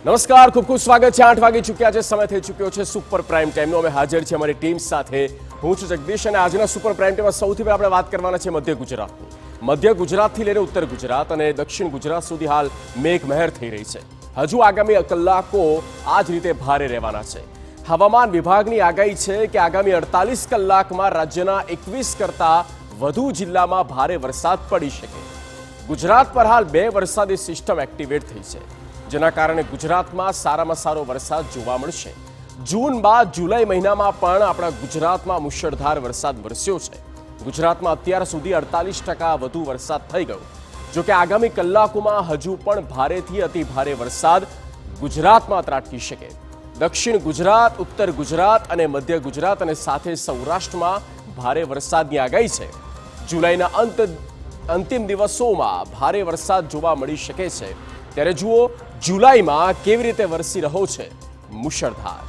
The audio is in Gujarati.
નમસ્કાર, ખૂબ ખૂબ સ્વાગત છે। 8 વાગી ચૂક્યા છે, સમય થઈ ચૂક્યો છે સુપર પ્રાઇમ ટાઈમનો। અમે હાજર છે અમારી ટીમ સાથે। હું છું જગદીશ અને આજના સુપર પ્રાઇમ ટાઈમમાં સૌથી પહેલા આપણે વાત કરવાના છે મધ્ય ગુજરાતની। મધ્ય ગુજરાતથી લઈને ઉત્તર ગુજરાત અને દક્ષિણ ગુજરાત સુધી હાલ મેઘમહેર થઈ રહી છે। હજુ આગામી કલાકો આ જ રીતે ભારે રહેવાના છે। હવામાન વિભાગની આગાહી છે કે આગામી 48 કલાકમાં રાજ્યના 21 કરતાં વધુ જિલ્લામાં ભારે વરસાદ પડી શકે। ગુજરાત પર હાલ 2 વરસાદી સિસ્ટમ એક્ટિવેટ થઈ છે, જેના કારણે ગુજરાતમાં સારામાં સારો વરસાદ જોવા મળશે। જૂન બાદ જુલાઈ મહિનામાં પણ આપણા ગુજરાતમાં મુશળધાર વરસાદ વરસ્યો છે। ગુજરાતમાં અત્યાર સુધી 48% વધુ વરસાદ થઈ ગયો। જો કે આગામી કલાકોમાં હજુ પણ ભારેથી અતિ ભારે વરસાદ ગુજરાતમાં ત્રાટકી શકે। દક્ષિણ ગુજરાત, ઉત્તર ગુજરાત અને મધ્ય ગુજરાત અને સાથે સૌરાષ્ટ્રમાં ભારે વરસાદની આગાહી છે। જુલાઈના અંતિમ દિવસોમાં ભારે વરસાદ જોવા મળી શકે છે। ત્યારે જુઓ જુલાઈમાં કેવી રીતે વરસી રહ્યો છે મુશળધાર।